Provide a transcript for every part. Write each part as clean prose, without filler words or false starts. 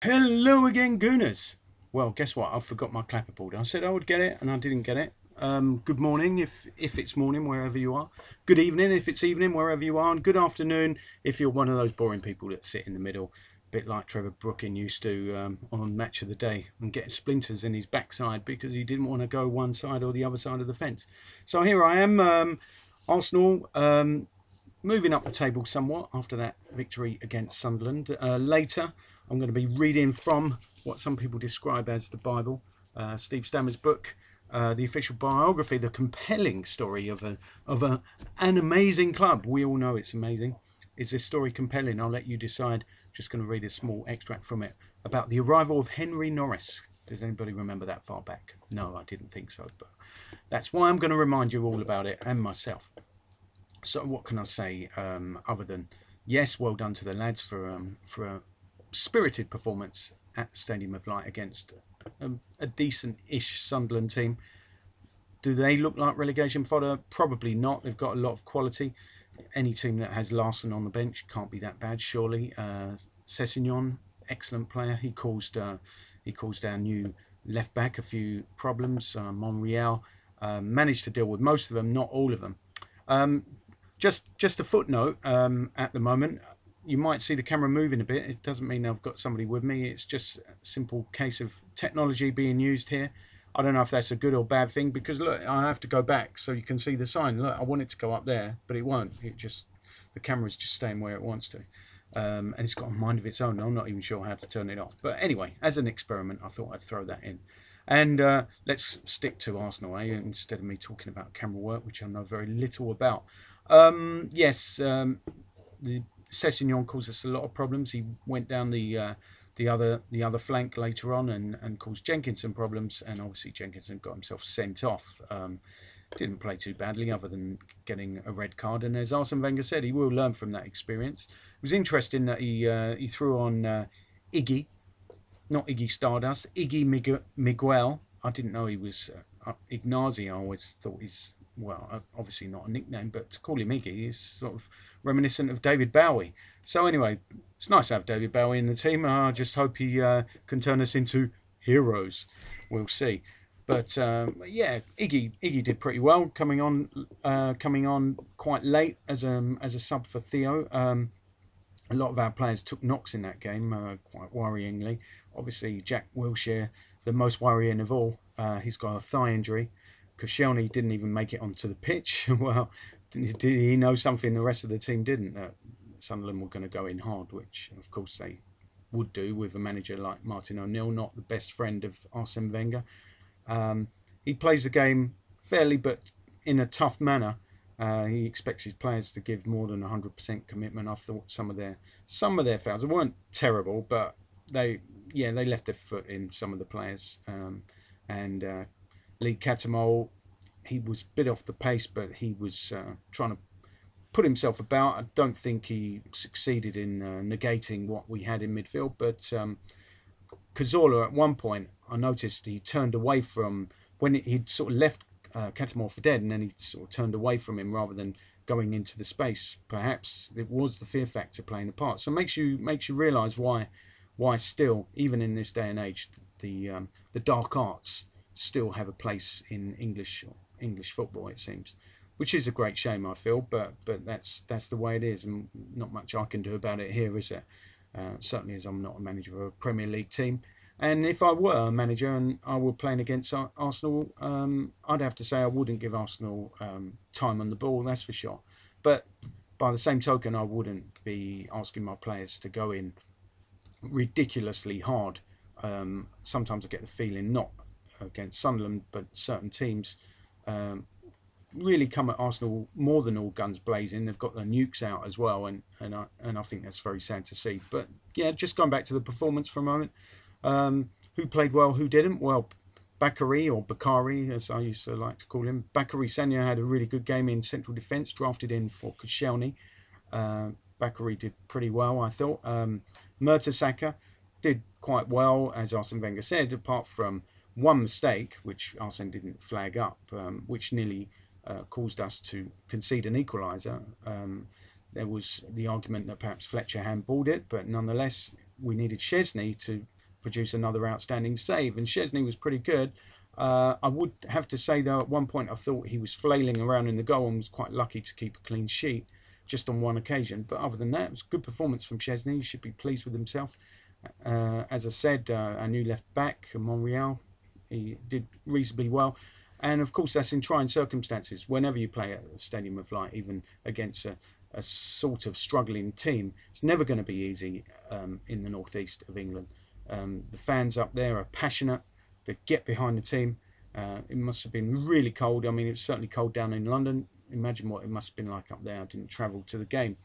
Hello again, Gooners. Well, guess what? I forgot my clapperboard. I said I would get it, and I didn't get it. Good morning, if it's morning wherever you are. Good evening, if it's evening wherever you are, and good afternoon if you're one of those boring people that sit in the middle, a bit like Trevor Brooking used to on Match of the Day, and getting splinters in his backside because he didn't want to go one side or the other side of the fence. So here I am, Arsenal. Moving up the table somewhat after that victory against Sunderland. Later, I'm going to be reading from what some people describe as the Bible, Steve Stammer's book, the official biography, the compelling story of an amazing club. We all know it's amazing. Is this story compelling? I'll let you decide. Just going to read a small extract from it about the arrival of Henry Norris. Does anybody remember that far back? No, I didn't think so, but that's why I'm going to remind you all about it and myself. So what can I say other than yes, well done to the lads for a spirited performance at the Stadium of Light against a decent-ish Sunderland team. Do they look like relegation fodder? Probably not. They've got a lot of quality. Any team that has Larson on the bench can't be that bad, surely. Sessegnon, excellent player. He caused our new left back a few problems. Monreal managed to deal with most of them, not all of them. Um, just a footnote at the moment. You might see the camera moving a bit. It doesn't mean I've got somebody with me. It's just a simple case of technology being used here. I don't know if that's a good or bad thing because look, I have to go back so you can see the sign. Look, I want it to go up there, but it won't. The camera's just staying where it wants to. And it's got a mind of its own. I'm not even sure how to turn it off. But anyway, as an experiment, I thought I'd throw that in. And let's stick to Arsenal, instead of me talking about camera work, which I know very little about. Yes, the Sessegnon caused us a lot of problems. He went down the other flank later on and caused Jenkinson problems, and obviously Jenkinson got himself sent off. Didn't play too badly, other than getting a red card. And as Arsene Wenger said, he will learn from that experience. It was interesting that he threw on Iggy, not Iggy Stardust, Iggy Miguel. I didn't know he was Ignazi. I always thought he's, well, obviously not a nickname, but to call him Iggy is sort of reminiscent of David Bowie. So anyway, it's nice to have David Bowie in the team. I just hope he can turn us into heroes. We'll see. But yeah, Iggy did pretty well, coming on quite late as a sub for Theo. A lot of our players took knocks in that game, quite worryingly. Obviously, Jack Wilshere, the most worrying of all, he's got a thigh injury. Koscielny didn't even make it onto the pitch. Well, did he know something the rest of the team didn't? Sunderland were going to go in hard, which of course they would do with a manager like Martin O'Neill, not the best friend of Arsene Wenger. He plays the game fairly, but in a tough manner. He expects his players to give more than 100% commitment. I thought some of their fouls, they weren't terrible, but they left their foot in, some of the players. And Lee Catamol, he was a bit off the pace, but he was trying to put himself about. I don't think he succeeded in negating what we had in midfield, but Cazorla at one point, I noticed he turned away from, when he'd sort of left Catamore for dead, and then he sort of turned away from him rather than going into the space. Perhaps it was the fear factor playing a part. So makes you realise why still, even in this day and age, the dark arts still have a place in English football. It seems, which is a great shame, I feel, but that's the way it is, and not much I can do about it here, is there? Certainly, as I'm not a manager of a Premier League team. And if I were a manager and I were playing against Arsenal, I'd have to say I wouldn't give Arsenal time on the ball, that's for sure. But by the same token, I wouldn't be asking my players to go in ridiculously hard. Sometimes I get the feeling, not against Sunderland, but certain teams really come at Arsenal more than all guns blazing. They've got their nukes out as well, and I think that's very sad to see. But yeah, just going back to the performance for a moment. Who played well, who didn't? Well, Bakary, as I used to like to call him, Bakary Sagna had a really good game in central defence, drafted in for Koscielny. Bakary did pretty well, I thought. Mertesacker did quite well, as Arsene Wenger said, apart from one mistake, which Arsene didn't flag up, which nearly caused us to concede an equaliser. There was the argument that perhaps Fletcher handballed it, but nonetheless, we needed Szczesny to produce another outstanding save, and Szczesny was pretty good. I would have to say, though, at one point I thought he was flailing around in the goal and was quite lucky to keep a clean sheet just on one occasion. But other than that, it was a good performance from Szczesny. He should be pleased with himself. As I said, our new left back, Monreal, he did reasonably well. And of course, that's in trying circumstances. Whenever you play at a Stadium of Light, even against a sort of struggling team, it's never going to be easy in the northeast of England. The fans up there are passionate. They get behind the team. It must have been really cold. I mean, it was certainly cold down in London. Imagine what it must have been like up there. I didn't travel to the game,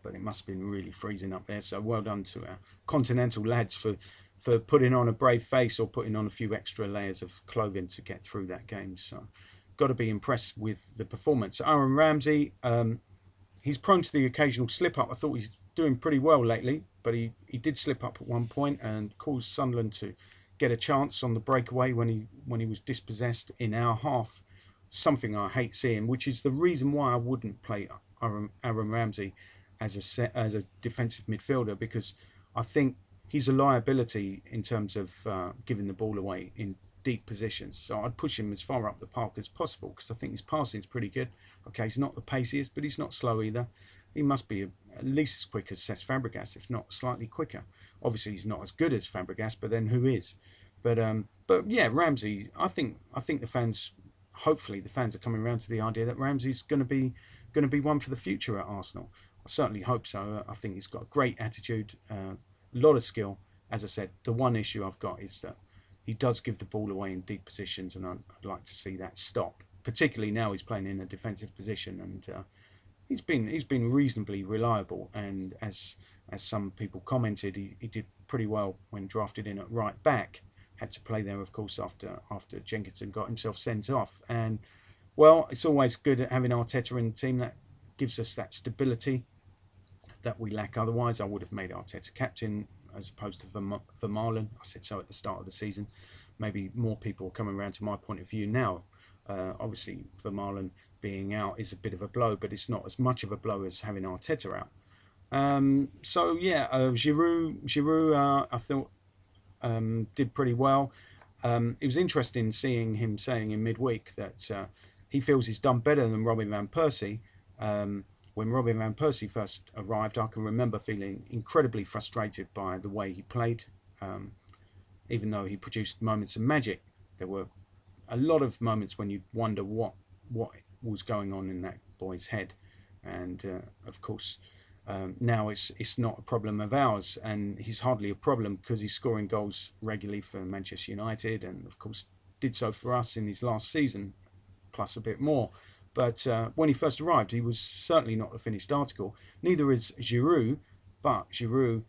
but it must have been really freezing up there. So well done to our continental lads for putting on a brave face or putting on a few extra layers of clothing to get through that game. So got to be impressed with the performance. Aaron Ramsey, he's prone to the occasional slip up. I thought he's doing pretty well lately, but he did slip up at one point and caused Sunderland to get a chance on the breakaway when he was dispossessed in our half. Something I hate seeing, which is the reason why I wouldn't play Aaron Ramsey as a defensive midfielder, because I think he's a liability in terms of giving the ball away in deep positions. So I'd push him as far up the park as possible, because I think his passing is pretty good. Okay, he's not the paciest, but he's not slow either. He must be at least as quick as Cesc Fabregas, if not slightly quicker. Obviously, he's not as good as Fabregas, but then who is? But yeah, Ramsey. I think the fans, hopefully, the fans are coming around to the idea that Ramsey's going to be one for the future at Arsenal. I certainly hope so. I think he's got a great attitude, a lot of skill. As I said, the one issue I've got is that he does give the ball away in deep positions, and I'd like to see that stop. Particularly now he's playing in a defensive position, and he's been reasonably reliable. And as some people commented, he did pretty well when drafted in at right back. Had to play there, of course, after Jenkinson got himself sent off. And well, it's always good at having Arteta in the team. That gives us that stability that we lack otherwise. I would have made Arteta captain as opposed to Vermaelen. I said so at the start of the season. Maybe more people are coming around to my point of view now. Obviously, Vermaelen being out is a bit of a blow, but it's not as much of a blow as having Arteta out. So yeah, Giroud, I thought did pretty well. It was interesting seeing him saying in midweek that he feels he's done better than Robin van Persie. When Robin van Persie first arrived, I can remember feeling incredibly frustrated by the way he played. Even though he produced moments of magic, there were a lot of moments when you wonder what was going on in that boy's head. And of course, now it's not a problem of ours, and he's hardly a problem because he's scoring goals regularly for Manchester United, and of course did so for us in his last season, plus a bit more. But when he first arrived, he was certainly not a finished article. Neither is Giroud, but Giroud,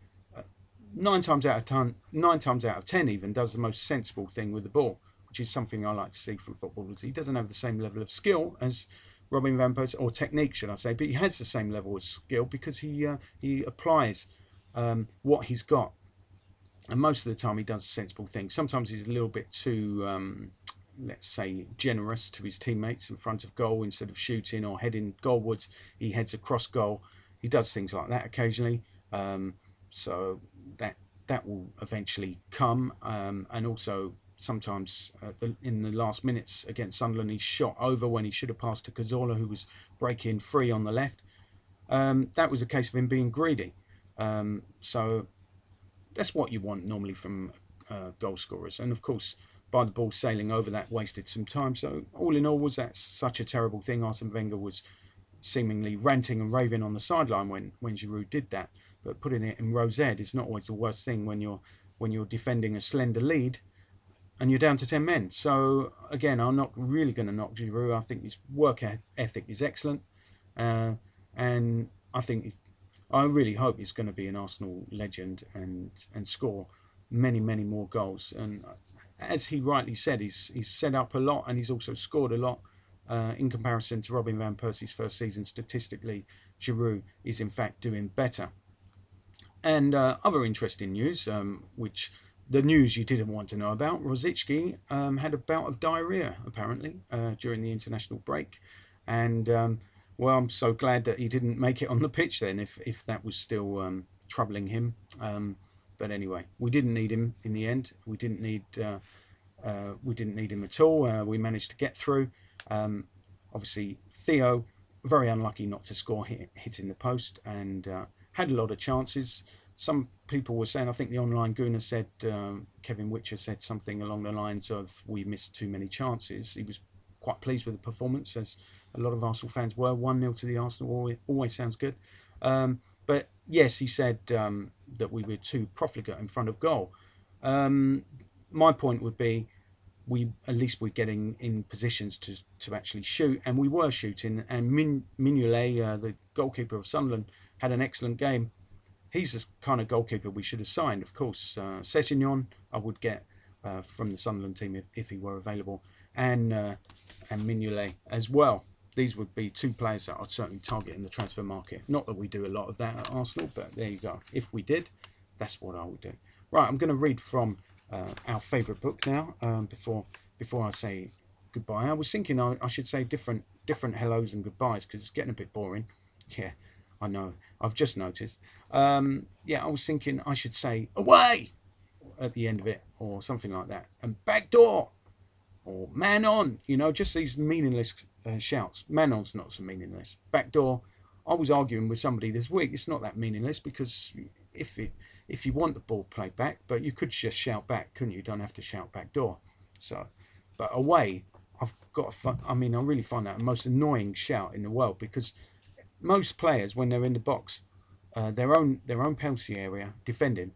9 times out of 10 even, does the most sensible thing with the ball, which is something I like to see from footballers. He doesn't have the same level of skill as Robin van Persie, or technique, should I say, but he has the same level of skill because he applies what he's got, and most of the time he does sensible things. Sometimes he's a little bit too, let's say, generous to his teammates in front of goal. Instead of shooting or heading goalwards, he heads across goal. He does things like that occasionally, so that will eventually come, and also sometimes in the last minutes against Sunderland, he shot over when he should have passed to Cazorla, who was breaking free on the left. That was a case of him being greedy. So that's what you want normally from goal scorers. And of course, by the ball sailing over that, wasted some time. So all in all, was that such a terrible thing? Arsene Wenger was seemingly ranting and raving on the sideline when Giroud did that. But putting it in row Z is not always the worst thing when you're defending a slender lead and you're down to 10 men. So again, I'm not really going to knock Giroud. I think his work ethic is excellent, and I really hope he's going to be an Arsenal legend and score many more goals. And as he rightly said, he's set up a lot, and he's also scored a lot. In comparison to Robin van Persie's first season, statistically, Giroud is in fact doing better. And other interesting news, which the news you didn't want to know about, Rosicky had a bout of diarrhea, apparently, during the international break. And, well, I'm so glad that he didn't make it on the pitch then, if that was still troubling him. But anyway, we didn't need him in the end. We didn't need him at all. We managed to get through. Obviously, Theo, very unlucky not to score, hitting the post, and had a lot of chances. Some people were saying, I think the online Gooner said, Kevin Witcher said something along the lines of, we missed too many chances. He was quite pleased with the performance, as a lot of Arsenal fans were. 1-0 to the Arsenal always sounds good. But yes, he said that we were too profligate in front of goal. My point would be, at least we're getting in positions to actually shoot, and we were shooting. And Mignolet, the goalkeeper of Sunderland, had an excellent game. He's the kind of goalkeeper we should have signed, of course. Sessegnon, I would get from the Sunderland team if he were available, and Mignolet as well. These would be two players that I'd certainly target in the transfer market. Not that we do a lot of that at Arsenal, but there you go. If we did, that's what I would do. Right, I'm going to read from our favourite book now. Before I say goodbye, I was thinking I should say different hellos and goodbyes, because it's getting a bit boring. Yeah, I know. I've just noticed. Yeah, I was thinking I should say away at the end of it, or something like that, and back door, or man on. You know, just these meaningless shouts. Man on's not so meaningless. Back door. I was arguing with somebody this week. It's not that meaningless, because if you want the ball played back, but you could just shout back, couldn't you? You don't have to shout back door. So, but away, I've got. I mean, I really find that the most annoying shout in the world, because most players, when they're in the box, their own penalty area defending,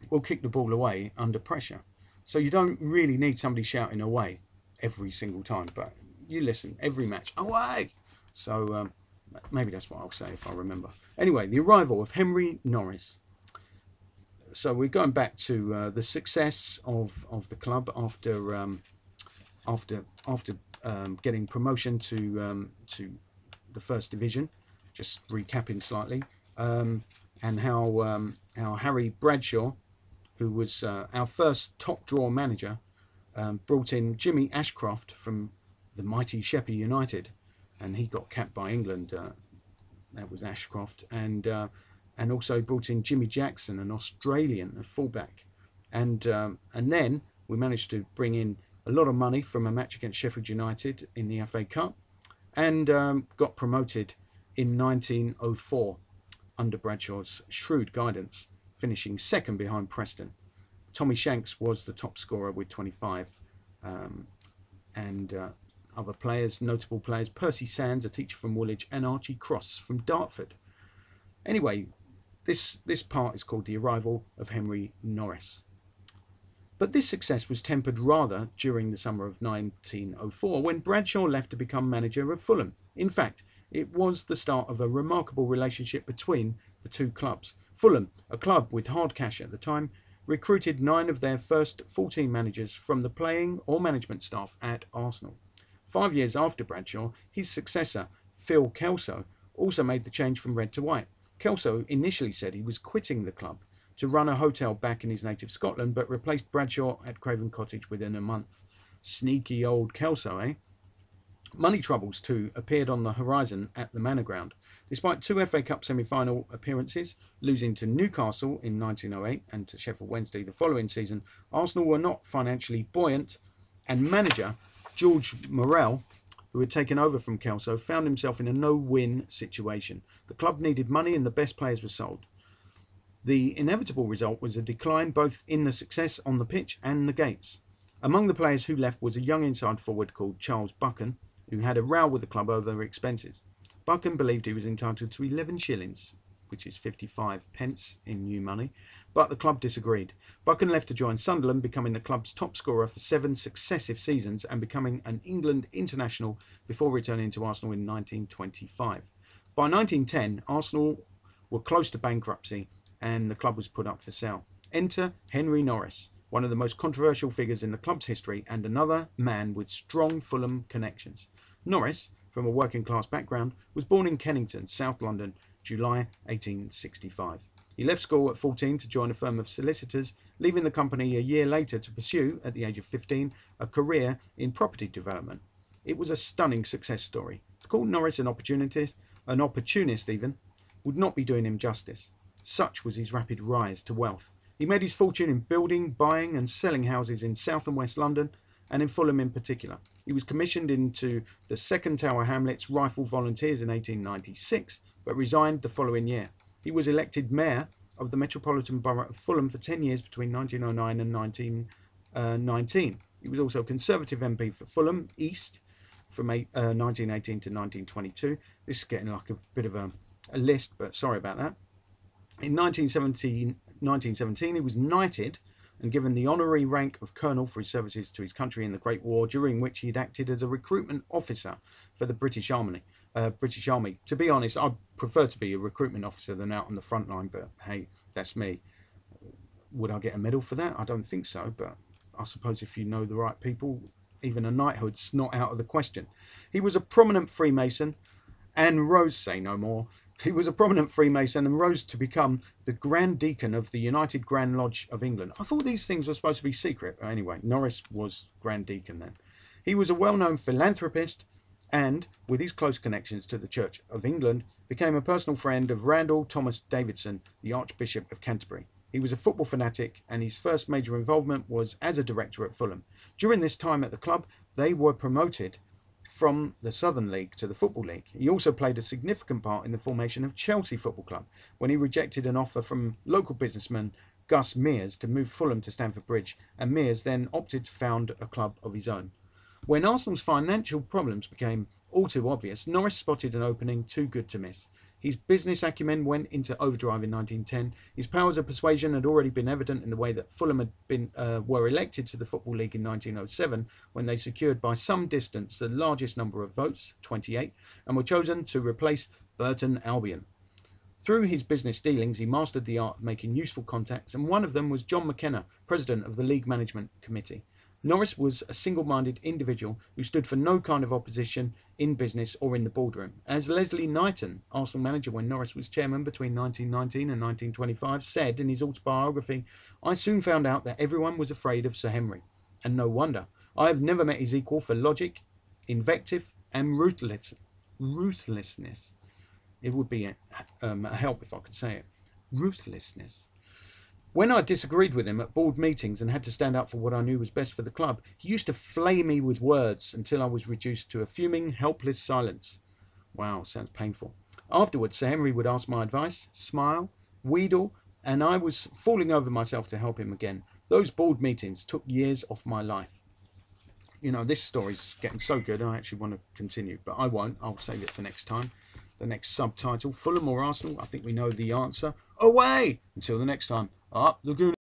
will kick the ball away under pressure. So you don't really need somebody shouting away every single time. But you listen, every match, away. So maybe that's what I'll say if I remember. Anyway, the arrival of Henry Norris. So we're going back to the success of the club after getting promotion to the first division. Just recapping slightly, and how Harry Bradshaw, who was our first top draw manager, brought in Jimmy Ashcroft from the mighty Sheffield United, and he got capped by England. That was Ashcroft, and also brought in Jimmy Jackson, an Australian, a fullback, and then we managed to bring in a lot of money from a match against Sheffield United in the FA Cup, and got promoted in 1904 under Bradshaw's shrewd guidance, finishing second behind Preston. Tommy Shanks was the top scorer with 25, and other players, notable players, Percy Sands, a teacher from Woolwich, and Archie Cross from Dartford. Anyway, this part is called The Arrival of Henry Norris. But this success was tempered rather during the summer of 1904, when Bradshaw left to become manager of Fulham. In fact, it was the start of a remarkable relationship between the two clubs. Fulham, a club with hard cash at the time, recruited 9 of their first 14 managers from the playing or management staff at Arsenal. 5 years after Bradshaw, his successor, Phil Kelso, also made the change from red to white. Kelso initially said he was quitting the club to run a hotel back in his native Scotland, but replaced Bradshaw at Craven Cottage within a month. Sneaky old Kelso, eh? Money troubles, too, appeared on the horizon at the Manor Ground. Despite 2 FA Cup semi-final appearances, losing to Newcastle in 1908 and to Sheffield Wednesday the following season, Arsenal were not financially buoyant, and manager George Morrell, who had taken over from Kelso, found himself in a no-win situation. The club needed money and the best players were sold. The inevitable result was a decline both in the success on the pitch and the gates. Among the players who left was a young inside forward called Charles Buchan, who had a row with the club over their expenses. Buchan believed he was entitled to 11 shillings, which is 55 pence in new money, but the club disagreed. Buchan left to join Sunderland, becoming the club's top scorer for 7 successive seasons and becoming an England international before returning to Arsenal in 1925. By 1910, Arsenal were close to bankruptcy and the club was put up for sale. Enter Henry Norris, one of the most controversial figures in the club's history and another man with strong Fulham connections. Norris, from a working class background, was born in Kennington, South London, July 1865. He left school at 14 to join a firm of solicitors, leaving the company a year later to pursue, at the age of 15, a career in property development. It was a stunning success story. To call Norris an opportunist even, would not be doing him justice. Such was his rapid rise to wealth. He made his fortune in building, buying and selling houses in South and West London, and in Fulham in particular. He was commissioned into the 2nd Tower Hamlets Rifle Volunteers in 1896, but resigned the following year. He was elected mayor of the Metropolitan Borough of Fulham for 10 years between 1909 and 1919. He was also Conservative MP for Fulham East from 1918 to 1922. This is getting like a bit of a list, but sorry about that. In 1917, he was knighted and given the honorary rank of colonel for his services to his country in the Great War, during which he had acted as a recruitment officer for the British Army. To be honest, I prefer to be a recruitment officer than out on the front line, but hey, that's me. Would I get a medal for that? I don't think so, but I suppose if you know the right people, even a knighthood's not out of the question. He was a prominent Freemason and rose, say no more. He was a prominent Freemason and rose to become the Grand Deacon of the United Grand Lodge of England. I thought these things were supposed to be secret. But anyway, Norris was Grand Deacon then. He was a well-known philanthropist and, with his close connections to the Church of England, became a personal friend of Randall Thomas Davidson, the Archbishop of Canterbury. He was a football fanatic, and his first major involvement was as a director at Fulham. During this time at the club, they were promoted from the Southern League to the Football League. He also played a significant part in the formation of Chelsea Football Club when he rejected an offer from local businessman Gus Mears to move Fulham to Stamford Bridge, and Mears then opted to found a club of his own. When Arsenal's financial problems became all too obvious, Norris spotted an opening too good to miss. His business acumen went into overdrive in 1910. His powers of persuasion had already been evident in the way that Fulham were elected to the Football League in 1907, when they secured by some distance the largest number of votes, 28, and were chosen to replace Burton Albion. Through his business dealings, he mastered the art of making useful contacts, and one of them was John McKenna, president of the League Management Committee. Norris was a single-minded individual who stood for no kind of opposition in business or in the boardroom. As Leslie Knighton, Arsenal manager when Norris was chairman between 1919 and 1925, said in his autobiography, "I soon found out that everyone was afraid of Sir Henry, and no wonder. I have never met his equal for logic, invective and ruthlessness." It would be a help if I could say it. Ruthlessness. When I disagreed with him at board meetings and had to stand up for what I knew was best for the club, he used to flay me with words until I was reduced to a fuming, helpless silence. Wow, sounds painful. Afterwards, Sir Henry would ask my advice, smile, wheedle, and I was falling over myself to help him again. Those board meetings took years off my life. You know, this story's getting so good, I actually want to continue, but I won't. I'll save it for next time. The next subtitle, Fulham or Arsenal? I think we know the answer. Away! Until the next time, up the Gooners.